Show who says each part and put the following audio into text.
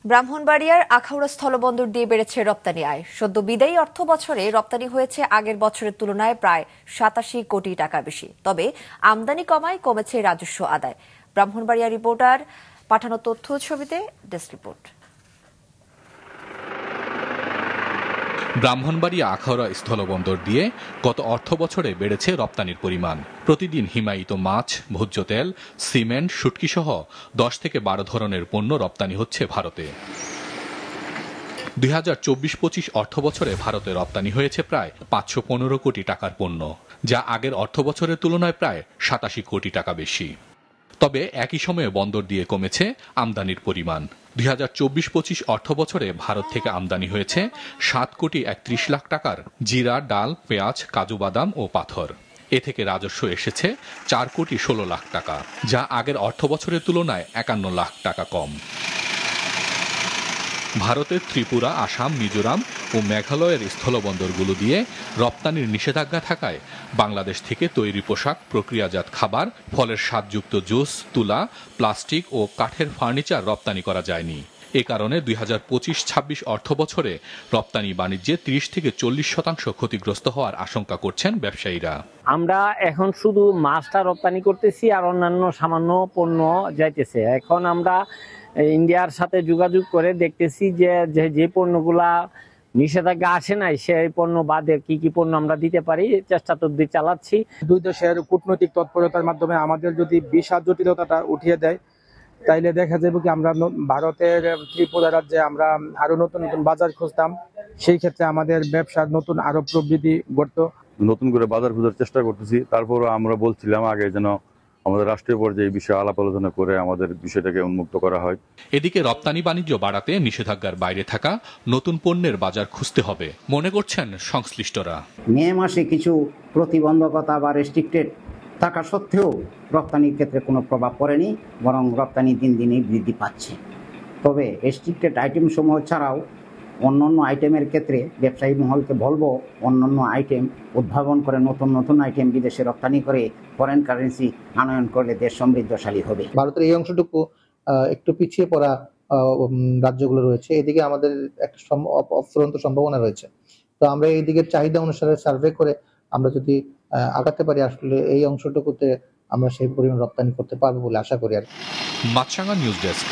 Speaker 1: ব্রাহ্মণবাড়িয়ার আখাউড়া স্থলবন্দর দিয়ে বেড়েছে রপ্তানি আয়। সদ্য বিদায়ী অর্থ বছরে রপ্তানি হয়েছে আগের বছরের তুলনায় প্রায় ৮৭ কোটি টাকা বেশি। তবে আমদানি কমেছে রাজস্ব আদায়। ব্রাহ্মণবাড়িয়া রিপোর্টার পাঠানো তথ্য ছবিতে ডেস্ক রিপোর্ট।
Speaker 2: ব্রাহ্মণবাড়িয়া আখাউড়া স্থলবন্দর দিয়ে গত অর্থ বছরে বেড়েছে রপ্তানির পরিমাণ। প্রতিদিন হিমায়িত মাছ, ভোজ্য তেল, সিমেন্ট, শুটকি সহ ১০ থেকে ১২ ধরনের পণ্য রপ্তানি হচ্ছে ভারতে। ২০২৪-২৫ অর্থ বছরে ভারতে রপ্তানি হয়েছে প্রায় ৫১৫ কোটি টাকার পণ্য, যা আগের অর্থ বছরের তুলনায় প্রায় ৮৭ কোটি টাকা বেশি। তবে একই সময়ে বন্দর দিয়ে কমেছে আমদানির পরিমাণ। ২০২৪-২৫ অর্থ বছরে ভারত থেকে আমদানি হয়েছে ৭ কোটি ৩১ লাখ টাকার জিরা, ডাল, পেঁয়াজ, কাজু বাদাম ও পাথর। এ থেকে রাজস্ব এসেছে ৪ কোটি ১৬ লাখ টাকা, যা আগের অর্থ বছরের তুলনায় ৫১ লাখ টাকা কম। ভারতের ত্রিপুরা, আসাম, মিজোরাম ও মেঘালয়ের স্থলবন্দরগুলো দিয়ে রপ্তানির নিষেধাজ্ঞা থাকায় বাংলাদেশ থেকে তৈরি পোশাক, প্রক্রিয়াজাত খাবার, ফলের স্বাদযুক্ত জুস, তুলা, প্লাস্টিক ও কাঠের ফার্নিচার রপ্তানি করা যায়নি। এ কারণে ২০২৫-২৬ অর্থ বছরে রপ্তানি বাণিজ্যে ৩০ থেকে ৪০% ক্ষতিগ্রস্ত হওয়ার আশঙ্কা করছেন ব্যবসায়ীরা।
Speaker 3: আমরা এখন শুধু মাছটা রপ্তানি করতেছি আর অন্যান্য সামান্য পণ্য যাইতেছে। এখন আমরা ইন্ডিয়ার সাথে যোগাযোগ করে দেখতেছি যে পণ্যগুলা নিষেধাজ্ঞা আসে নাই সেই পণ্য বাদে কি কি পণ্য আমরা দিতে পারি, চেষ্টা তদবির চালাচ্ছি।
Speaker 4: দুই দেশের কূটনৈতিক তৎপরতার মাধ্যমে আমাদের যদি ভিসা জটিলতাটা উঠিয়ে দেয়, তাইলে দেখা যাবে কি আমরা ভারতের ত্রিপুরা রাজ্যে আমরা আরো নতুন নতুন বাজার খুঁজতাম। সেই ক্ষেত্রে আমাদের ব্যবসার নতুন আরো প্রবৃদ্ধি ঘটতো।
Speaker 5: নতুন করে বাজার খোঁজার চেষ্টা করতেছি। তারপরও আমরা বলছিলাম আগে যেন আমাদের রাষ্ট্রীয় পর্যায়ে এই বিষয়ে আলাপ আলোচনা করে আমাদের বিষয়টাকে উন্মুক্ত করা হয়।
Speaker 2: এদিকে রপ্তানি বাণিজ্য বাড়াতে নিষেধাজ্ঞার বাইরে থাকা নতুন পণ্যের বাজার খুঁজতে হবে মনে করছেন সংশ্লিষ্টরা।
Speaker 6: মে মাসে কিছু প্রতিবন্ধকতা বা রেস্ট্রিক্টেড থাকা সত্ত্বেও রপ্তানির ক্ষেত্রে কোনো প্রভাব পড়েনি, বরং রপ্তানি দিন দিনই বৃদ্ধি পাচ্ছে। তবে রেস্ট্রিক্টেড আইটেম সমূহ ছাড়াও অন্যান্য আইটেমের ক্ষেত্রে ব্যবসায়ী মহলকে বলবো অন্যান্য আইটেম উদ্ভাবন করে নতুন নতুন আইটেম বিদেশে রপ্তানি করে ফরেন কারেন্সি আনয়ন করলে দেশ সমৃদ্ধশালী হবে।
Speaker 7: ভারতের এই অংশটুকু একটু পিছিয়ে পড়া রাজ্যগুলো রয়েছে, এদিকে আমাদের একটা অফুরন্ত সম্ভাবনা রয়েছে। তো আমরা এই দিকের চাহিদা অনুসারে সার্ভে করে আমরা যদি আগাতে পারি, আসলে এই অংশটুকুতে আমরা সেই পরিমাণ রপ্তানি করতে পারবো বলে আশা করি। আর
Speaker 2: মাছরাঙা নিউজ ডেস্ক।